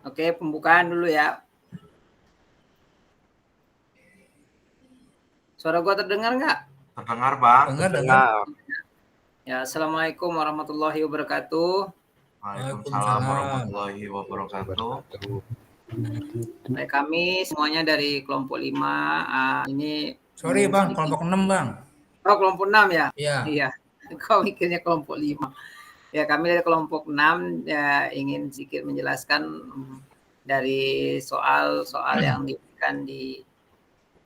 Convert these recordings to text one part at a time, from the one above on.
Oke, pembukaan dulu ya. Suara gua terdengar nggak? Terdengar, Bang? Dengar. Ya, Assalamualaikum warahmatullahi wabarakatuh. Waalaikumsalam warahmatullahi wabarakatuh. Baik, kami semuanya dari kelompok 5. Ini Sorry Bang, kelompok 6 Bang. Oh, kelompok 6 ya? Iya. Iya. Kau mikirnya kelompok 5. Ya, kami dari kelompok 6 ya, ingin sedikit menjelaskan dari soal-soal yang diberikan di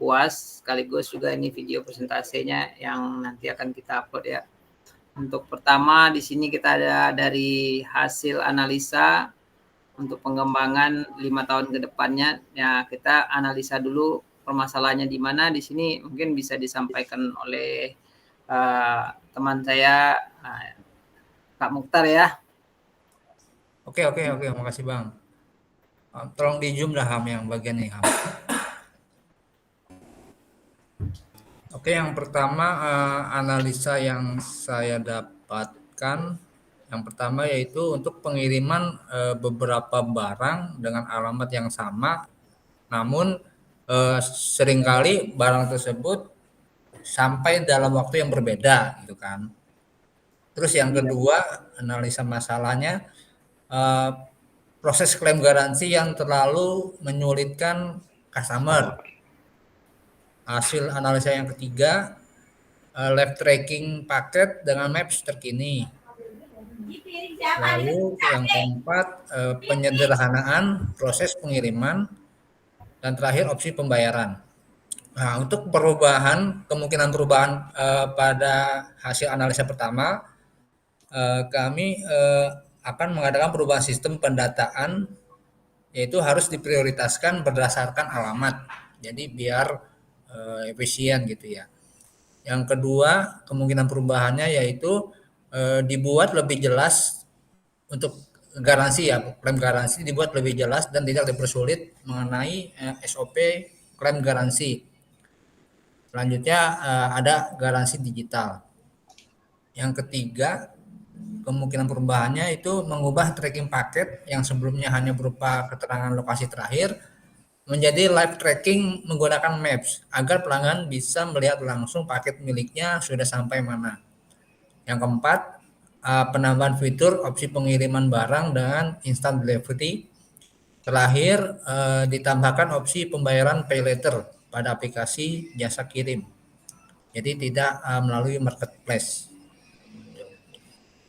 UAS, sekaligus juga ini video presentasinya yang nanti akan kita upload ya. Untuk pertama di sini kita ada dari hasil analisa untuk pengembangan 5 tahun ke depannya. Ya, kita analisa dulu permasalahannya di mana. Di sini mungkin bisa disampaikan oleh teman saya Kak Mukhtar ya. Oke, makasih Bang. Tolong di zoom dah Ham yang bagian ini Ham. Oke, yang pertama analisa yang saya dapatkan, yang pertama yaitu untuk pengiriman beberapa barang dengan alamat yang sama, namun seringkali barang tersebut sampai dalam waktu yang berbeda, gitu kan. Terus yang kedua, analisa masalahnya proses klaim garansi yang terlalu menyulitkan customer. Hasil analisa yang ketiga, live tracking paket dengan maps terkini. Lalu yang keempat, penyederhanaan proses pengiriman, dan terakhir opsi pembayaran. Nah, untuk kemungkinan perubahan pada hasil analisa pertama, kami akan mengadakan perubahan sistem pendataan, yaitu harus diprioritaskan berdasarkan alamat. Jadi biar efisien gitu ya. Yang kedua, kemungkinan perubahannya yaitu dibuat lebih jelas untuk garansi ya, klaim garansi dibuat lebih jelas dan tidak dipersulit mengenai SOP klaim garansi. Selanjutnya ada garansi digital. Yang ketiga, kemungkinan perubahannya itu mengubah tracking paket yang sebelumnya hanya berupa keterangan lokasi terakhir menjadi live tracking menggunakan maps agar pelanggan bisa melihat langsung paket miliknya sudah sampai mana. Yang keempat, penambahan fitur opsi pengiriman barang dengan instant delivery. Terakhir, ditambahkan opsi pembayaran pay later pada aplikasi jasa kirim. Jadi tidak melalui marketplace.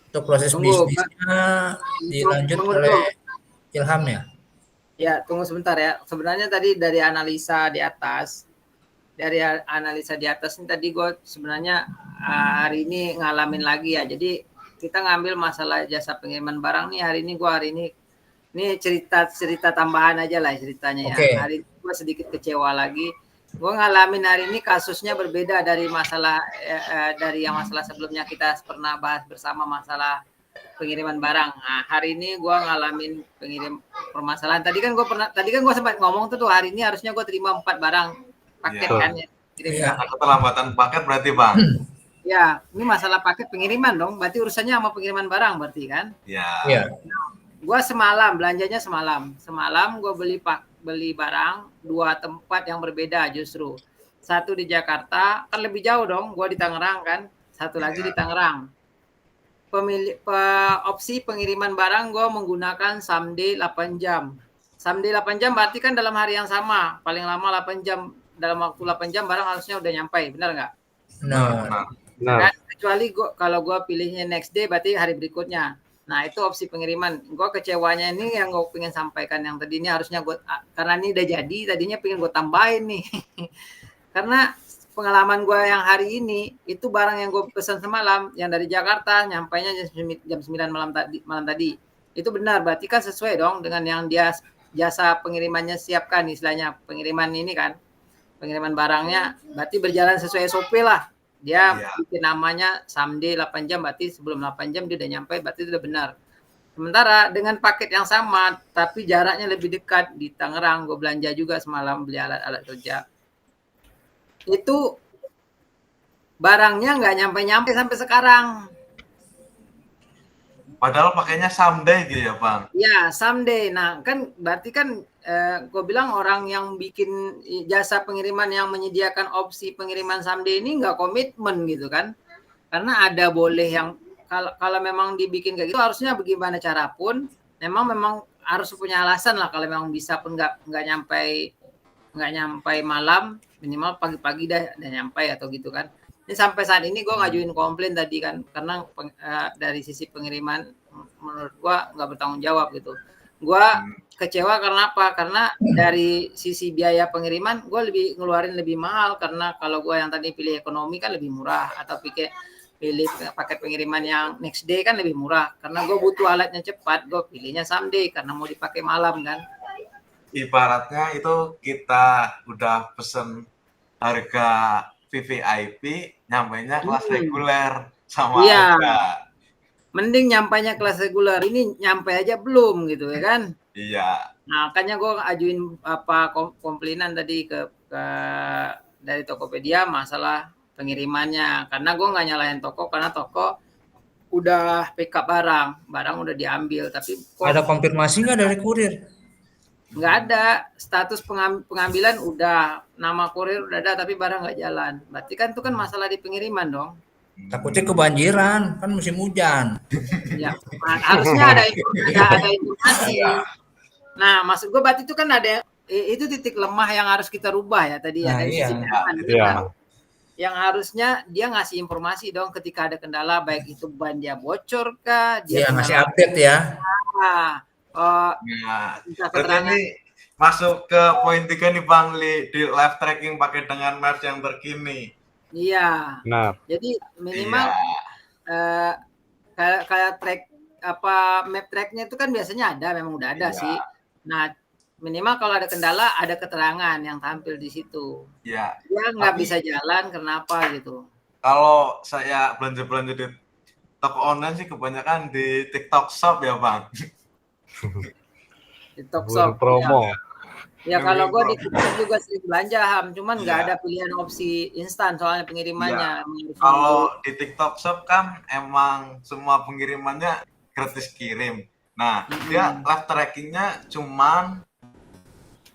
Untuk proses bisnisnya dilanjut oleh Ilham ya. Ya, tunggu sebentar ya. Sebenarnya tadi dari analisa di atas ini tadi gue sebenarnya hari ini ngalamin lagi ya. Jadi kita ngambil masalah jasa pengiriman barang nih hari ini cerita tambahan aja lah ceritanya ya. Hari ini gue sedikit kecewa lagi. Gue ngalamin hari ini kasusnya berbeda dari masalah dari yang masalah sebelumnya kita pernah bahas bersama masalah pengiriman barang. Nah, hari ini gue ngalamin permasalahan. Tadi kan gue sempat ngomong tuh hari ini harusnya gue terima 4 barang paket kan ya. Keterlambatan paket berarti Bang? Ya, ini masalah paket pengiriman dong. Berarti urusannya sama pengiriman barang berarti kan? Iya. Gue belanjanya semalam. Semalam gue beli barang 2 tempat yang berbeda justru. Satu di Jakarta, kan lebih jauh dong. Gue di Tangerang kan. Satu lagi di Tangerang. Opsi pengiriman barang gue menggunakan someday 8 jam. Someday 8 jam berarti kan dalam hari yang sama. Paling lama 8 jam. Dalam waktu 8 jam barang harusnya udah nyampe. Benar nggak? Benar. Dan kecuali kalau gue pilihnya next day berarti hari berikutnya. Nah, itu opsi pengiriman. Gue kecewanya ini yang gue pengen sampaikan yang tadinya harusnya karena ini udah jadi, tadinya pengen gue tambahin nih. Karena pengalaman gue yang hari ini, itu barang yang gue pesan semalam, yang dari Jakarta, nyampainya jam 9 malam tadi. Itu benar, berarti kan sesuai dong dengan yang dia jasa pengirimannya siapkan, istilahnya pengiriman ini kan. Pengiriman barangnya, berarti berjalan sesuai SOP lah. Dia bikin namanya someday 8 jam, berarti sebelum 8 jam dia udah nyampe, berarti itu udah benar. Sementara dengan paket yang sama, tapi jaraknya lebih dekat di Tangerang, gue belanja juga semalam beli alat-alat kerja. Itu barangnya nggak nyampe-nyampe sampai sekarang. Padahal pakainya someday gitu ya, Bang? Ya, someday. Nah, kan berarti kan gue bilang orang yang bikin jasa pengiriman yang menyediakan opsi pengiriman someday ini nggak komitmen gitu kan. Karena ada boleh yang kalau memang dibikin kayak gitu harusnya bagaimana cara pun memang harus punya alasan lah kalau memang bisa pun nggak nyampe malam minimal pagi-pagi udah nyampe atau gitu kan. Ini sampai saat ini gue ngajuin komplain tadi kan karena dari sisi pengiriman menurut gue nggak bertanggung jawab gitu. Gue kecewa karena apa? Karena dari sisi biaya pengiriman gue ngeluarin lebih mahal karena kalau gue yang tadi pilih ekonomi kan lebih murah atau pilih paket pengiriman yang next day kan lebih murah karena gue butuh alatnya cepat, gue pilihnya someday karena mau dipakai malam kan. Ibaratnya itu kita udah pesen harga VVIP, nyampainya kelas reguler sama Iya. aja. Mending nyampainya kelas reguler, ini nyampe aja belum gitu ya kan. Iya. Nah, makanya gue ajuin komplainan tadi ke dari Tokopedia masalah pengirimannya karena gue nggak nyalahin toko karena toko udah pick up barang udah diambil tapi kok Ada konfirmasi nggak dari kurir? nggak ada status pengambilan udah, nama kurir udah ada tapi barang nggak jalan. Berarti kan itu kan masalah di pengiriman dong. Takutnya kebanjiran, kan musim hujan. Ya, harusnya ada informasi. Nah, maksud gue berarti itu kan ada itu titik lemah yang harus kita rubah ya tadi ya Nah, dari iya. sisi pengiriman. Iya. Yang harusnya dia ngasih informasi dong ketika ada kendala baik itu ban dia bocor kah, dia Iya, ngasih kendala update ya. Nah, bisa berarti keterangan. ini masuk ke poin 3 nih Bang Li, di live tracking pakai dengan maps yang terkini. Iya. Benar. Jadi minimal kayak track map tracknya itu kan biasanya ada, memang udah ada sih. Nah, minimal kalau ada kendala ada keterangan yang tampil di situ. Iya. Dia nggak bisa jalan kenapa gitu. Kalau saya belanja-belanja di toko online sih kebanyakan di TikTok Shop ya Bang. Di Tok Buru Shop. promo. Ya kalau gue di TikTok juga sering belanja Ham, cuman nggak ada pilihan opsi instan soalnya pengirimannya. Kalau di TikTok Shop kan emang semua pengirimannya gratis kirim. Nah, dia live trackingnya cuman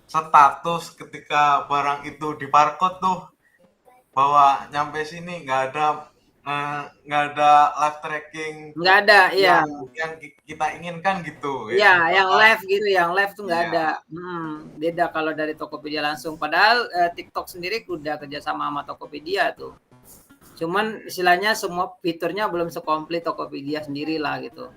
status ketika barang itu di barcode tuh bahwa nyampe sini nggak ada live tracking. Nggak ada, iya. Yang kita inginkan gitu. Iya, yang live gitu, yang live tuh nggak ada. Beda kalau dari Tokopedia langsung. Padahal TikTok sendiri udah kerjasama sama Tokopedia tuh. Cuman istilahnya semua fiturnya belum sekomplit Tokopedia sendiri lah gitu.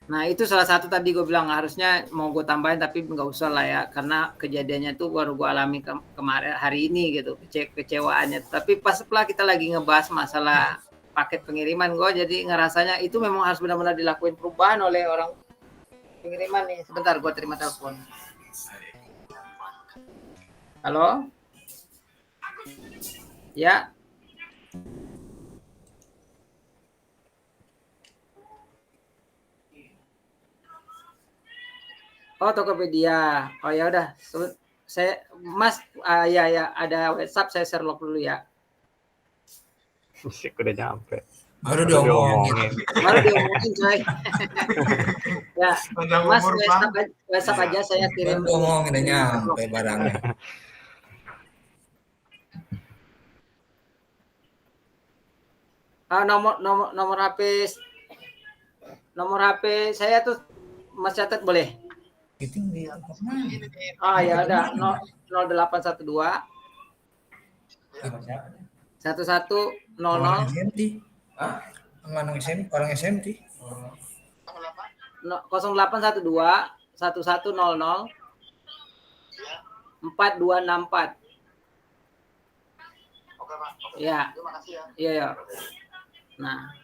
Nah itu salah satu tadi gue bilang harusnya mau gue tambahin tapi nggak usah lah ya karena kejadiannya tuh baru gue alami kemarin hari ini gitu kecewaannya. Tapi pas setelah kita lagi ngebahas masalah paket pengiriman gue jadi ngerasanya itu memang harus benar-benar dilakuin perubahan oleh orang pengiriman nih. Sebentar gue terima telepon. Halo? Ya. Oh, Tokopedia. Oh ya udah. Saya Mas ya ada WhatsApp saya share log dulu ya. Musik udah nyampe. Baru diomongin. Baru diomongin coy. Ya, Mas WhatsApp aja saya kirim. Baru diomongin udah nyampe barangnya. Nomor HP saya tuh Mas catat boleh? Itu dia. Ya ada 0812 1100 Orang SMT. Orang SMT. 0812 1100 4264. Oke, Pak. Ya. Terima kasih ya. Iya. Nah,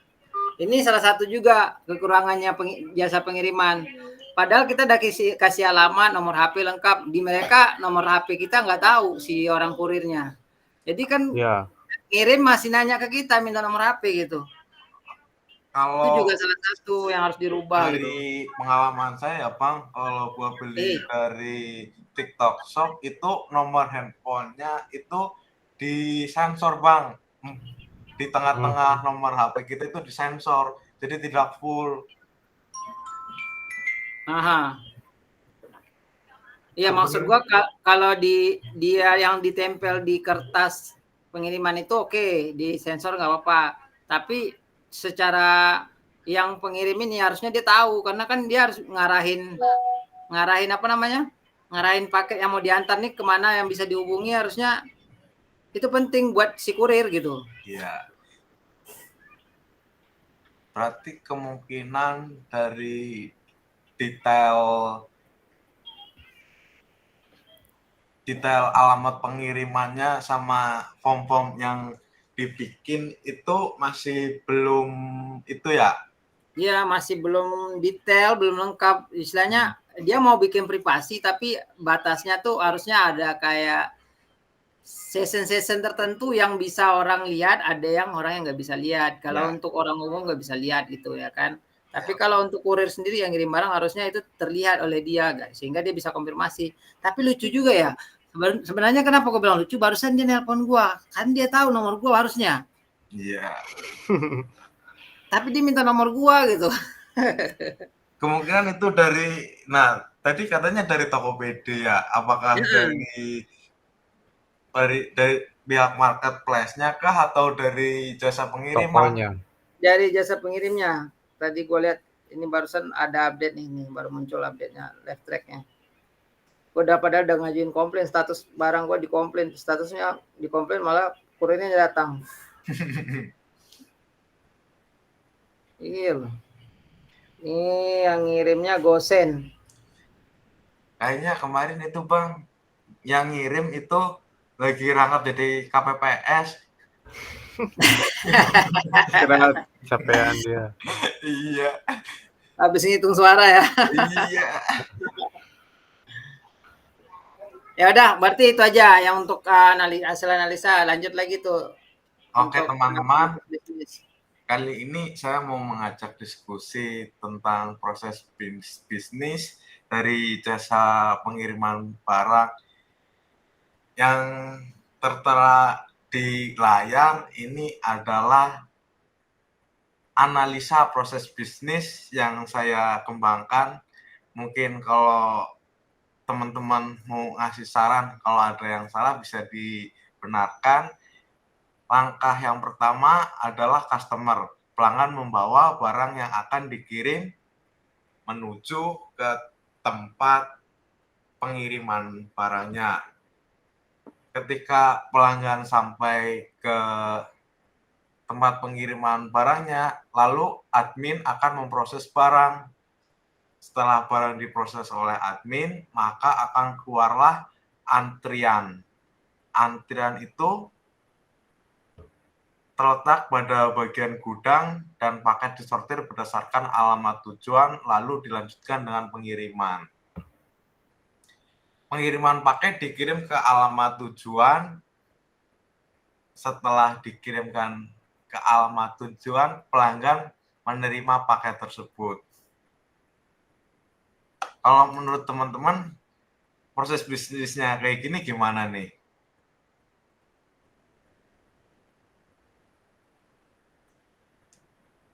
ini salah satu juga kekurangannya jasa pengiriman. Padahal kita udah kasih alamat, nomor HP lengkap. Di mereka nomor HP kita nggak tahu si orang kurirnya. Jadi kan kirim masih nanya ke kita minta nomor HP gitu. Kalau itu juga salah satu yang harus dirubah. Dari pengalaman saya ya Bang, kalau gua beli dari TikTok Shop itu nomor handphonenya itu disensor Bang. di tengah-tengah nomor HP kita itu disensor, jadi tidak full. Aha. Iya, maksud gua kalau dia yang ditempel di kertas pengiriman itu oke, disensor nggak apa-apa. Tapi secara yang pengirim ini harusnya dia tahu, karena kan dia harus ngarahin apa namanya? Ngarahin paket yang mau diantar nih kemana yang bisa dihubungi, harusnya itu penting buat si kurir gitu. Iya. Berarti kemungkinan dari detail alamat pengirimannya sama form-form yang dibikin itu masih belum itu ya? Iya, masih belum detail, belum lengkap. Istilahnya dia mau bikin privasi, tapi batasnya tuh harusnya ada kayak season tertentu yang bisa orang lihat, ada yang orang yang nggak bisa lihat. Kalau untuk orang umum nggak bisa lihat gitu ya kan. Tapi kalau untuk kurir sendiri yang ngirim barang harusnya itu terlihat oleh dia, guys, sehingga dia bisa konfirmasi. Tapi lucu juga ya. Sebenarnya kenapa gue bilang lucu? Barusan dia nelpon gue, kan dia tahu nomor gue harusnya. Iya. Tapi dia minta nomor gue gitu. Kemungkinan itu dari, nah tadi katanya dari Tokopedia ya. Apakah dari pihak marketplace-nya kah atau dari jasa pengiriman? Tokonya. Dari jasa pengirimnya. Tadi gue lihat ini barusan ada update nih, baru muncul update-nya, live track-nya. Gue padahal udah ngajuin komplain, status barang gue dikomplain, statusnya dikomplain malah kurirnya datang. Iya loh. Ini yang ngirimnya Gosen. Kayaknya kemarin itu Bang, yang ngirim itu lagi rangkap jadi KPPS. Kira capean dia. Iya. Habis ngitung suara ya. Iya. Ya udah, berarti itu aja yang untuk hasil analisa. Lanjut lagi tuh. Oke teman-teman, kali ini saya mau mengajak diskusi tentang proses bisnis dari jasa pengiriman barang yang tertera di layar. Ini adalah analisa proses bisnis yang saya kembangkan. Mungkin kalau teman-teman mau ngasih saran, kalau ada yang salah bisa dibenarkan. Langkah yang pertama adalah customer. Pelanggan membawa barang yang akan dikirim menuju ke tempat pengiriman barangnya. Ketika pelanggan sampai ke tempat pengiriman barangnya, lalu admin akan memproses barang. Setelah barang diproses oleh admin, maka akan keluarlah antrian. Antrian itu terletak pada bagian gudang dan paket disortir berdasarkan alamat tujuan, lalu dilanjutkan dengan pengiriman. Pengiriman paket dikirim ke alamat tujuan. Setelah dikirimkan ke alamat tujuan, pelanggan menerima paket tersebut. Kalau menurut teman-teman, proses bisnisnya kayak gini gimana nih?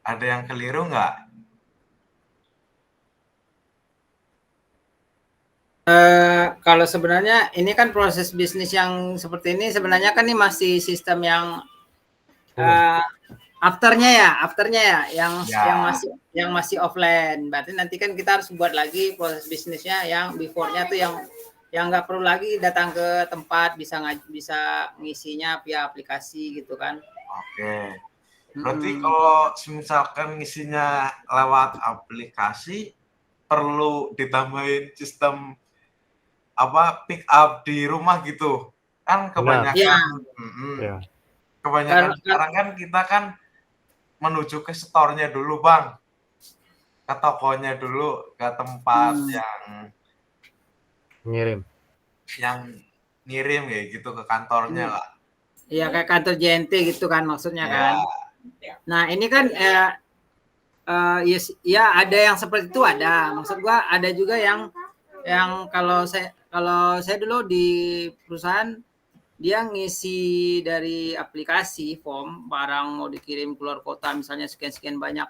Ada yang keliru nggak? Kalau sebenarnya ini kan proses bisnis yang seperti ini sebenarnya kan ini masih sistem yang afternya ya, yang masih offline. Berarti nanti kan kita harus buat lagi proses bisnisnya yang before-nya tuh yang nggak perlu lagi datang ke tempat, bisa ngisinya via aplikasi gitu kan. Oke. Berarti kalau misalkan ngisinya lewat aplikasi, perlu ditambahin sistem pick up di rumah gitu. Kan kebanyakan kebanyakan sekarang kan kita kan menuju ke store-nya dulu, Bang. Ke tokonya dulu, ke tempat yang ngirim kayak gitu, ke kantornya lah. Iya, kayak kantor JNT gitu kan maksudnya kan. Nah, ini kan ya ada yang seperti itu ada. Maksud gua ada juga yang kalau saya dulu di perusahaan dia ngisi dari aplikasi form barang mau dikirim keluar kota misalnya sekian-sekian banyak.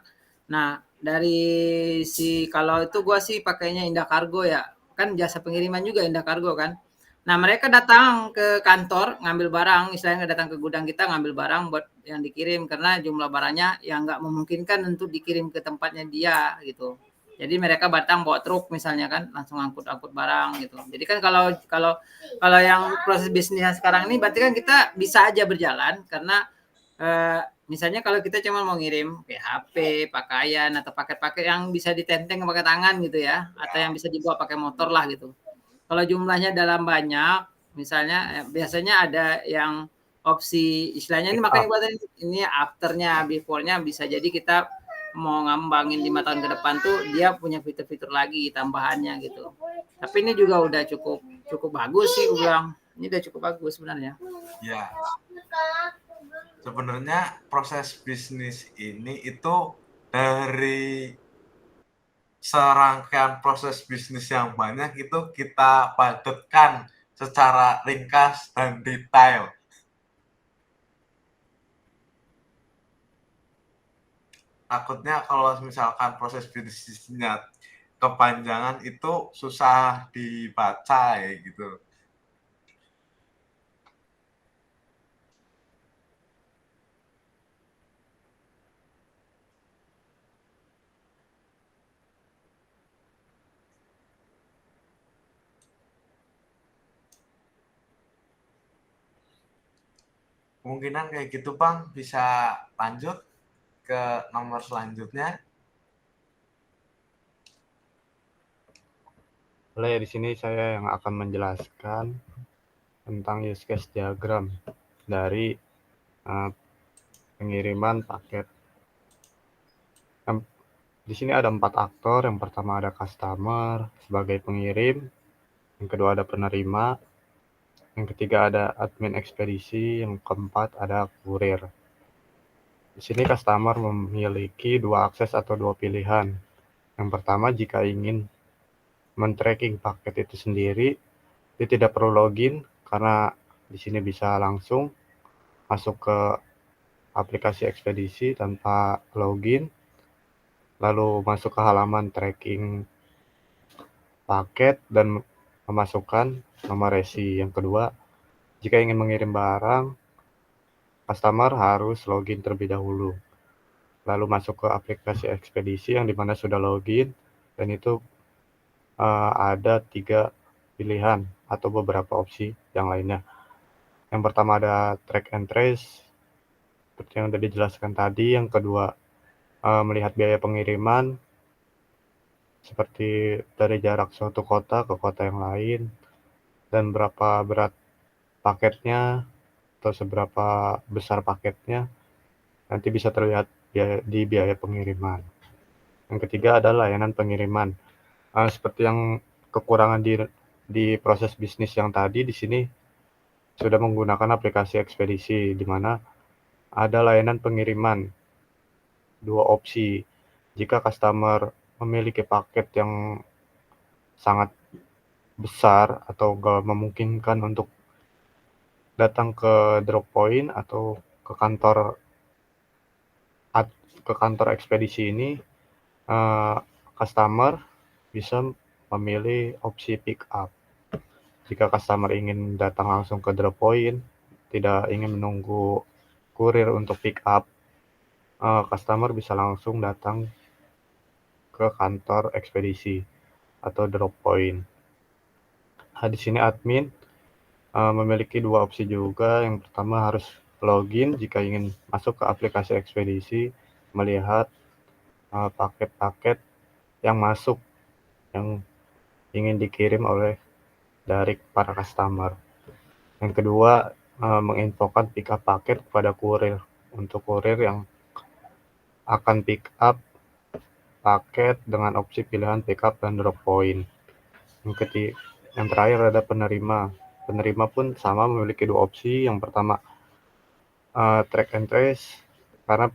Nah, dari kalau itu gua sih pakainya Indah Kargo ya. Kan jasa pengiriman juga Indah Kargo kan. Nah, mereka datang ke kantor ngambil barang, istilahnya datang ke gudang kita ngambil barang buat yang dikirim karena jumlah barangnya yang nggak memungkinkan untuk dikirim ke tempatnya dia gitu. Jadi mereka datang bawa truk misalnya kan, langsung angkut-angkut barang gitu. Jadi kan kalau kalau kalau yang proses bisnisnya sekarang ini berarti kan kita bisa aja berjalan karena misalnya kalau kita cuma mau ngirim HP, pakaian atau paket-paket yang bisa ditenteng pakai tangan gitu ya, atau yang bisa dibawa pakai motor lah gitu. Kalau jumlahnya dalam banyak, misalnya biasanya ada yang opsi istilahnya ini Pick makanya up. buat ini afternya, before-nya bisa jadi kita mau ngembangin 5 tahun ke depan tuh dia punya fitur-fitur lagi tambahannya gitu. Tapi ini juga udah cukup cukup bagus sih gue bilang. Ini udah cukup bagus sebenarnya. Ya, sebenarnya proses bisnis ini itu dari serangkaian proses bisnis yang banyak itu kita padatkan secara ringkas dan detail. Takutnya kalau misalkan proses bisnisnya kepanjangan itu susah dibaca ya gitu. Kemungkinan kayak gitu Bang, bisa lanjut ke nomor selanjutnya. Boleh, di sini saya yang akan menjelaskan tentang use case diagram dari pengiriman paket. Di sini ada 4 aktor. Yang pertama ada customer sebagai pengirim, yang kedua ada penerima, yang ketiga ada admin ekspedisi, yang keempat ada kurir. Di sini customer memiliki 2 akses atau 2 pilihan. Yang pertama, jika ingin men-tracking paket itu sendiri, dia tidak perlu login karena di sini bisa langsung masuk ke aplikasi ekspedisi tanpa login, lalu masuk ke halaman tracking paket dan memasukkan nomor resi. Yang kedua, jika ingin mengirim barang, customer harus login terlebih dahulu, lalu masuk ke aplikasi ekspedisi yang dimana sudah login, dan itu ada 3 pilihan atau beberapa opsi yang lainnya. Yang pertama ada track and trace, seperti yang sudah dijelaskan tadi. Yang kedua, melihat biaya pengiriman, seperti dari jarak suatu kota ke kota yang lain, dan berapa berat paketnya, atau seberapa besar paketnya, nanti bisa terlihat di biaya pengiriman. Yang ketiga adalah layanan pengiriman. Seperti yang kekurangan di proses bisnis yang tadi, di sini sudah menggunakan aplikasi ekspedisi, di mana ada layanan pengiriman, 2 opsi. Jika customer memiliki paket yang sangat besar atau gak memungkinkan untuk datang ke drop point atau ke kantor ekspedisi ini, customer bisa memilih opsi pick up. Jika customer ingin datang langsung ke drop point, tidak ingin menunggu kurir untuk pick up, customer bisa langsung datang ke kantor ekspedisi atau drop point. Di sini admin memiliki 2 opsi juga. Yang pertama harus login jika ingin masuk ke aplikasi ekspedisi, melihat paket-paket yang masuk yang ingin dikirim dari para customer. Yang kedua, menginfokan pick up paket kepada kurir untuk kurir yang akan pick up paket dengan opsi pilihan pick up dan drop point. Yang terakhir ada penerima. Penerima pun sama memiliki 2 opsi. Yang pertama, track and trace, karena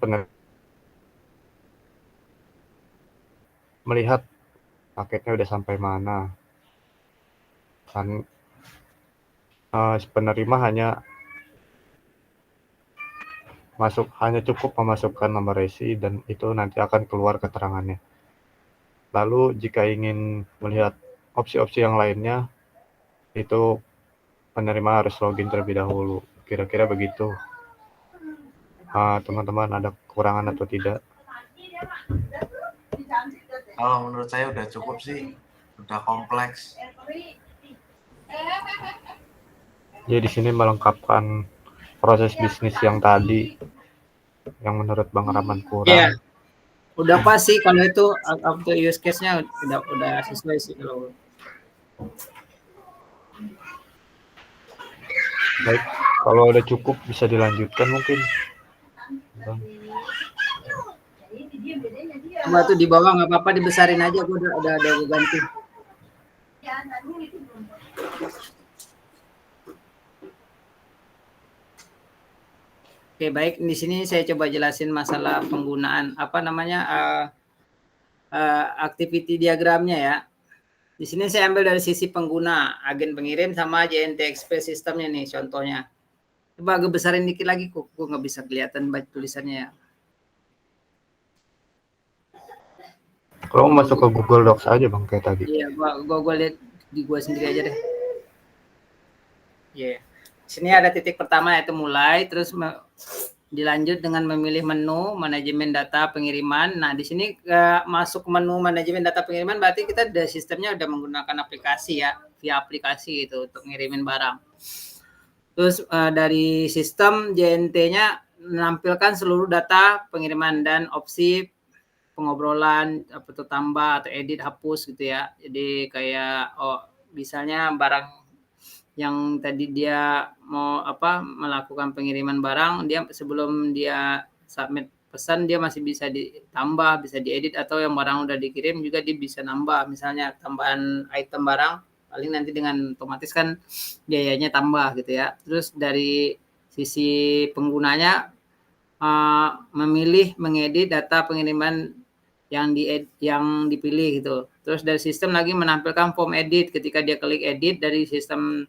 melihat paketnya udah sampai mana. Kan penerima hanya hanya cukup memasukkan nomor resi dan itu nanti akan keluar keterangannya. Lalu jika ingin melihat opsi-opsi yang lainnya, itu penerima harus login terlebih dahulu. Kira-kira begitu. Teman-teman ada kekurangan atau tidak? Kalau menurut saya udah cukup sih, udah kompleks. Jadi di sini melengkapkan proses bisnis yang tadi, yang menurut Bang Rahman kurang. Iya. Udah pas sih kalau itu untuk use case-nya udah sesuai sih kalau. Baik, kalau udah cukup bisa dilanjutkan mungkin. Bang. Coba tuh di bawah nggak apa-apa dibesarin aja, gue udah gue ganti. Oke, baik. Di sini saya coba jelasin masalah penggunaan activity diagramnya ya. Di sini saya ambil dari sisi pengguna, agen pengirim sama JNT Express sistemnya nih contohnya. Coba agak besarin dikit lagi, kok gue nggak bisa kelihatan baca tulisannya ya. Kalau mau masuk ke Google Docs aja Bang kayak tadi. Iya, gua lihat di gua sendiri aja deh. Iya. Sini ada titik pertama yaitu mulai, terus dilanjut dengan memilih menu manajemen data pengiriman. Nah, di sini masuk menu manajemen data pengiriman berarti kita sistemnya udah menggunakan aplikasi ya, via aplikasi gitu untuk ngirimin barang. Terus dari sistem JNT-nya menampilkan seluruh data pengiriman dan opsi pengobrolan apa tuh tambah atau edit hapus gitu ya. Jadi kayak misalnya barang yang tadi dia mau melakukan pengiriman barang, dia sebelum dia submit pesan dia masih bisa ditambah, bisa diedit, atau yang barang udah dikirim juga dia bisa nambah, misalnya tambahan item barang paling nanti dengan otomatis kan biayanya tambah gitu ya. Terus dari sisi penggunanya memilih mengedit data pengiriman yang dipilih gitu. Terus dari sistem lagi menampilkan form edit ketika dia klik edit dari sistem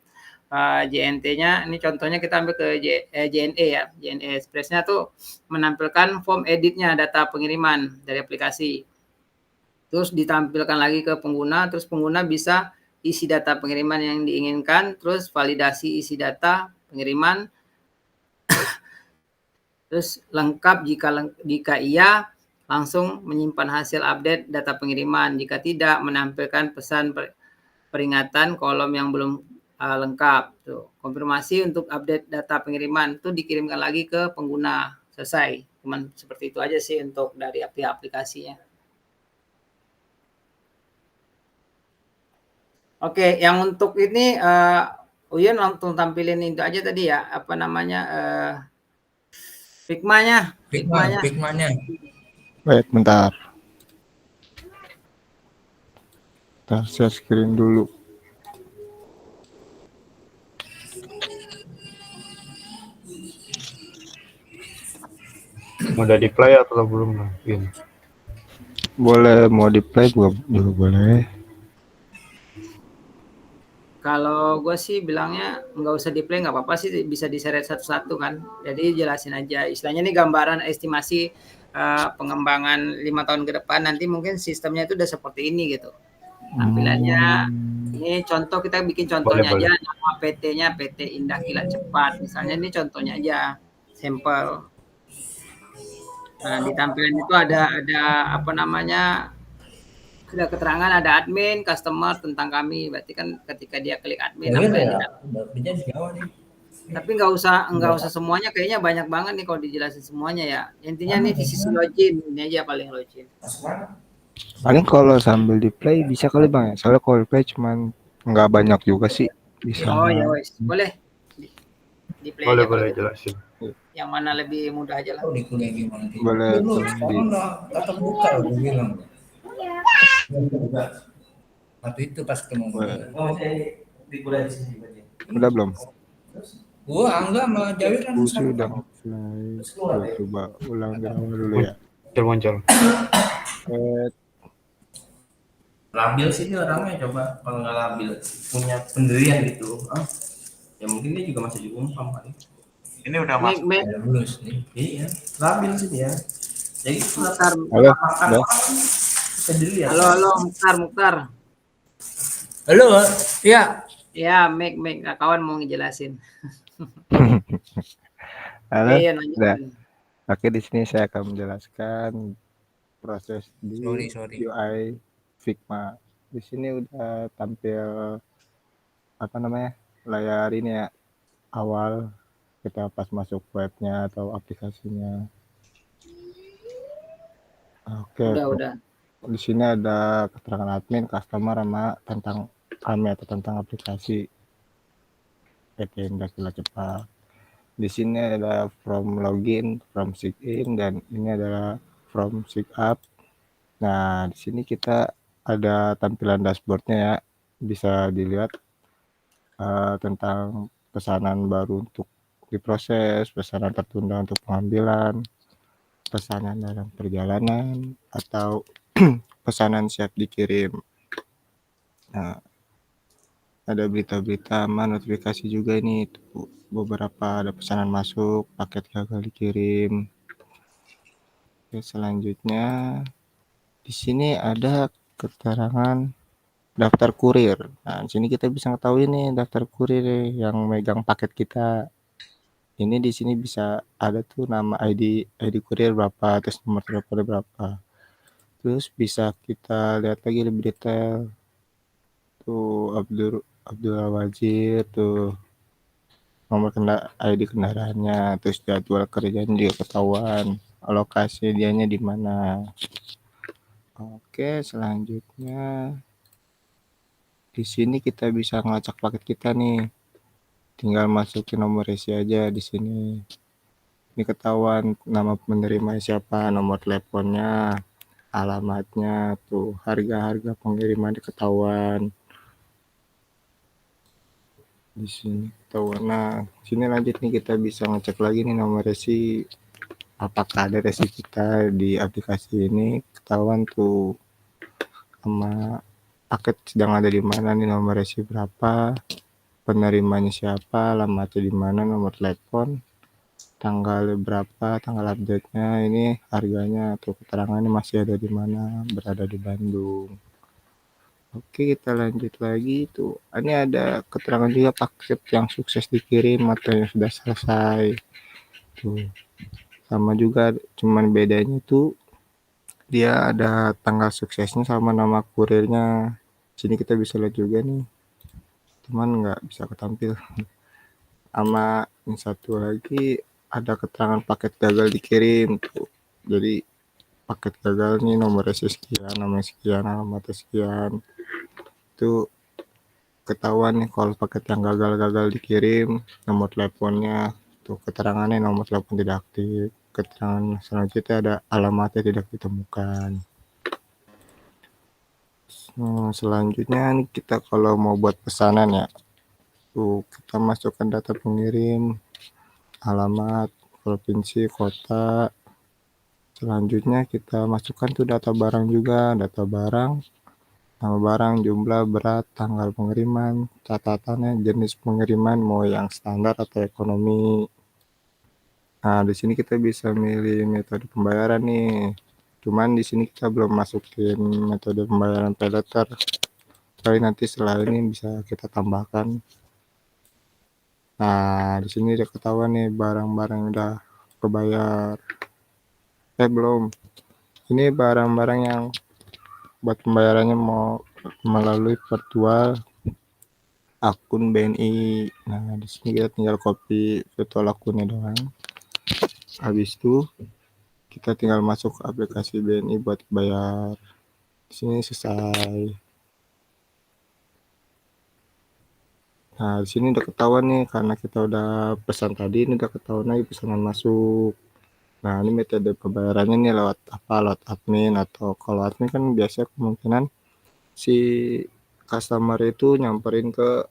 JNT-nya. Ini contohnya kita ambil ke JNE ya. JNE Express-nya tuh menampilkan form editnya data pengiriman dari aplikasi. Terus ditampilkan lagi ke pengguna, terus pengguna bisa isi data pengiriman yang diinginkan, terus validasi isi data pengiriman, terus lengkap jika iya langsung menyimpan hasil update data pengiriman. Jika tidak, menampilkan pesan peringatan kolom yang belum lengkap. Tuh, konfirmasi untuk update data pengiriman itu dikirimkan lagi ke pengguna. Selesai. Cuman seperti itu aja sih untuk dari aplikasinya. Oke, yang untuk ini Uyun langsung tampilin itu aja tadi ya, Figma-nya. Baik, bentar. Saya screen dulu. Udah di play atau belum? Boleh, mau di play juga boleh. Kalau gue sih bilangnya nggak usah di play, nggak apa-apa sih, bisa diseret satu-satu kan. Jadi jelasin aja. Istilahnya ini gambaran estimasi pengembangan 5 tahun ke depan. Nanti mungkin sistemnya itu udah seperti ini gitu. Tampilannya. Ini contoh, kita bikin contohnya aja. Nama PT-nya PT Indah Kilat Cepat. Misalnya ini contohnya aja. Sampel. Nah, di tampilan itu ada ada keterangan, ada admin, customer tentang kami. Berarti kan ketika dia klik admin tapi nggak usah semuanya, kayaknya banyak banget nih kalau dijelasin semuanya ya. Intinya nih di sisi login ini aja, paling login. Paling kalau sambil di play bisa kali Bang ya. Soalnya kalau di play cuman nggak banyak juga sih. Bisa. Oh ya wes, boleh. Di play boleh jelasin. Yang mana lebih mudah aja lah. Boleh. Atau buka aku bilang. Waktu itu pas ketemu. Dimulai di sini berarti. Udah belum? Angga sama Jawi kan Sudah offline. Coba ulang dari awal dulu ya. Muncul. Labil sih dia orangnya, coba kalau nggak labil punya pendirian gitu, ya mungkin dia juga masih diumpam kali. Ini udah Meg, masuk. Meg, Ya, lulus nih. Iya, labil sih dia. Jadi Mukhtar. Halo, makan udah. apa kan bisa dilihat. Halo, halo, Mukhtar, Mukhtar. Halo, ya. Ya, Meg, kawan mau ngejelasin. Halo, Iya, udah. lanjutin. Oke, di sini saya akan menjelaskan proses di Sorry. UI Figma. Di sini udah tampil apa namanya layar ini ya, awal kita pas masuk webnya atau aplikasinya. Oke, Udah. di sini ada keterangan admin, customer, sama tentang kami atau tentang aplikasi PT Indra Cepat. Di sini ada from login, from sign in, dan ini adalah from sign up. Nah, di sini kita ada tampilan dashboardnya ya, bisa dilihat tentang pesanan baru untuk diproses, pesanan tertunda untuk pengambilan, pesanan dalam perjalanan, atau pesanan siap dikirim. Nah, ada berita-berita sama notifikasi juga ini, tuh beberapa ada pesanan masuk, paket gagal dikirim. Oke, selanjutnya di sini ada keterangan daftar kurir. Nah, di sini kita bisa ngetahui nih daftar kurir yang megang paket kita. Ini di sini bisa ada tuh nama ID kurir berapa, terus nomor telepon berapa. Terus bisa kita lihat lagi lebih detail. Tuh Abdul Wajir tuh nomor ID kendaraannya, terus jadwal kerjanya juga ketahuan, lokasi dianya di mana. Oke, selanjutnya di sini kita bisa ngelacak paket kita nih. Tinggal masukin nomor resi aja di sini. Ini ketahuan nama penerima siapa, nomor teleponnya, alamatnya, tuh harga pengiriman ketahuan. Di sini ketahuan. Nah, sini lanjut nih kita bisa ngecek lagi nih nomor resi. Apakah ada resi kita di aplikasi ini, ketahuan tuh sama paket sedang ada di mana nih, nomor resi berapa, penerimanya siapa, alamatnya di mana, nomor telepon, tanggal berapa, tanggal update-nya, ini harganya atau keterangannya masih ada di mana, berada di Bandung. Oke, kita lanjut lagi tuh. Ini ada keterangan juga paket yang sukses dikirim atau yang sudah selesai. Tuh. Sama juga, cuman bedanya tuh dia ada tanggal suksesnya sama nama kurirnya. Sini kita bisa lihat juga nih. Cuman nggak bisa ketampil. Sama yang satu lagi ada keterangan paket gagal dikirim tuh. Jadi paket gagal nih nomornya sekian, namanya sekian, alamatnya sekian. Itu ketahuan nih kalau paket yang gagal dikirim, nomor teleponnya, tuh keterangannya nomor telepon tidak aktif. Keterangan selanjutnya ada alamatnya tidak ditemukan. Selanjutnya nih kita kalau mau buat pesanan ya, tuh kita masukkan data pengirim, alamat, provinsi, kota. Selanjutnya kita masukkan tuh data barang juga, data barang, nama barang, jumlah, berat, tanggal pengiriman, catatannya, jenis pengiriman mau yang standar atau ekonomi. Nah, di sini kita bisa milih metode pembayaran nih. Cuman di sini kita belum masukin metode pembayaran pay letter. Tapi nanti setelah ini bisa kita tambahkan. Nah, di sini udah ketahuan nih barang-barang yang udah kebayar. Belum. Ini barang-barang yang buat pembayarannya mau melalui virtual akun BNI. Nah, di sini kita tinggal copy virtual akunnya doang. Habis itu kita tinggal masuk ke aplikasi BNI buat bayar. Di sini selesai. Nah, di sini udah ketahuan nih karena kita udah pesan tadi, ini udah ketahuan lagi pesanan masuk. Nah, ini metode pembayarannya nih lewat apa? Lewat admin, atau kalau admin kan biasa kemungkinan si customer itu nyamperin ke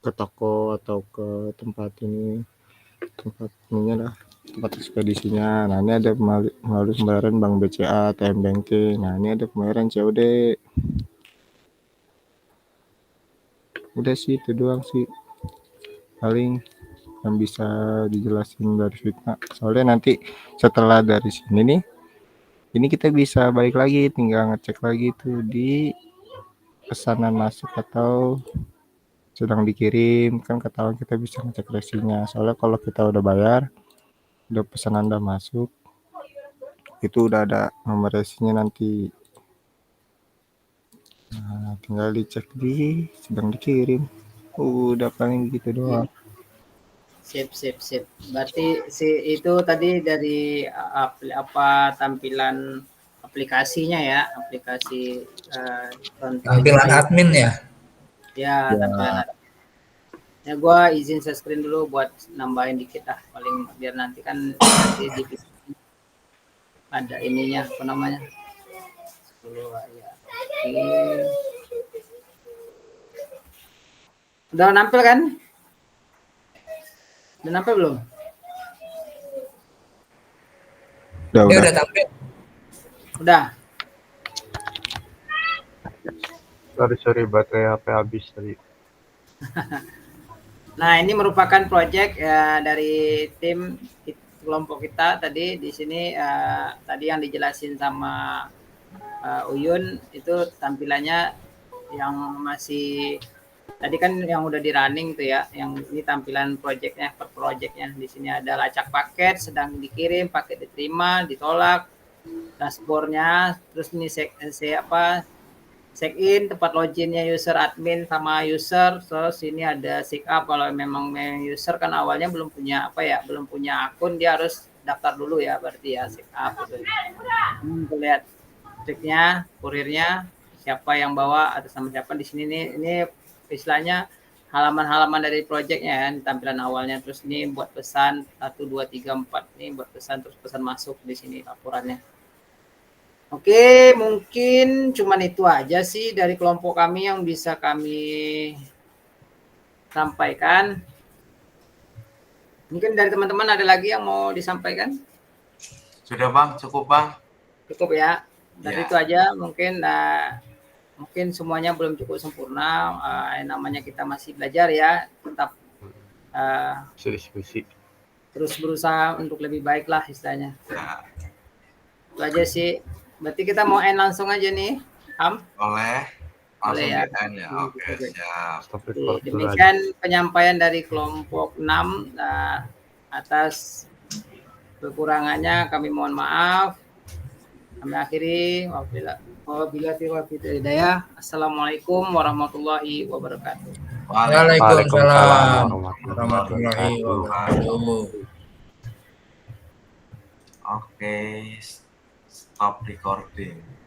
toko atau ke tempat ininya lah, tempat ekspedisinya. Nah, ini ada melalui pembayaran Bank BCA, ATM Banking. Nah, ini ada pembayaran COD. Udah sih, itu doang sih paling. yang bisa dijelasin dari Fitna. Soalnya nanti setelah dari sini nih, ini kita bisa balik lagi, tinggal ngecek lagi tuh di pesanan masuk atau sedang dikirim, kan ketahuan kita bisa ngecek resinya. Soalnya kalau kita udah bayar, udah pesanan udah masuk, itu udah ada nomor resinya nanti. Nah, tinggal dicek di sedang dikirim. Udah paling gitu doang. Sip. Berarti itu tadi dari tampilan aplikasinya ya, aplikasi Tampilan admin ya. Ya, tampilan admin. Ya gua izin share screen dulu buat nambahin dikit paling biar nanti kan nanti di ada ininya apa namanya. Ya. Oke. Udah nampil kan? Udah nampil belum? Udah. Udah tampil. Udah. Sorry, baterai HP habis tadi. Nah, ini merupakan proyek dari tim kelompok kita tadi di sini tadi yang dijelasin sama Uyun itu tampilannya yang masih tadi kan yang udah di running tuh ya, yang ini tampilan proyeknya per proyeknya. Di sini ada lacak paket, sedang dikirim, paket diterima, ditolak, dashboardnya, terus ini check in, tempat loginnya user admin sama user, terus ini ada sign up kalau memang user kan awalnya belum punya belum punya akun, dia harus daftar dulu ya berarti ya sign up gitu. Kita lihat triknya, kurirnya, siapa yang bawa atas nama siapa di sini nih, ini istilahnya halaman-halaman dari projectnya ya, tampilan awalnya, terus ini buat pesan 1 2 3 4 nih buat pesan, terus pesan masuk di sini laporannya. Oke, mungkin cuman itu aja sih dari kelompok kami yang bisa kami sampaikan. Mungkin dari teman-teman ada lagi yang mau disampaikan? Sudah Bang, cukup Bang. Cukup ya. Dari Ya. itu aja mungkin semuanya belum cukup sempurna. Namanya kita masih belajar ya, tetap Diskusi. terus berusaha untuk lebih baik lah istilahnya. Ya. Itu aja sih. Berarti kita mau end langsung aja nih, Ham? Boleh. Langsung Boleh ya. di end ya. Oke, siap. Stop record dulu aja. Demikian penyampaian dari kelompok 6. Atas kekurangannya kami mohon maaf. Kami akhiri. Wabillahi hidayah. Assalamualaikum warahmatullahi wabarakatuh. Waalaikumsalam warahmatullahi warahmatullahi wabarakatuh. Oke, stop recording.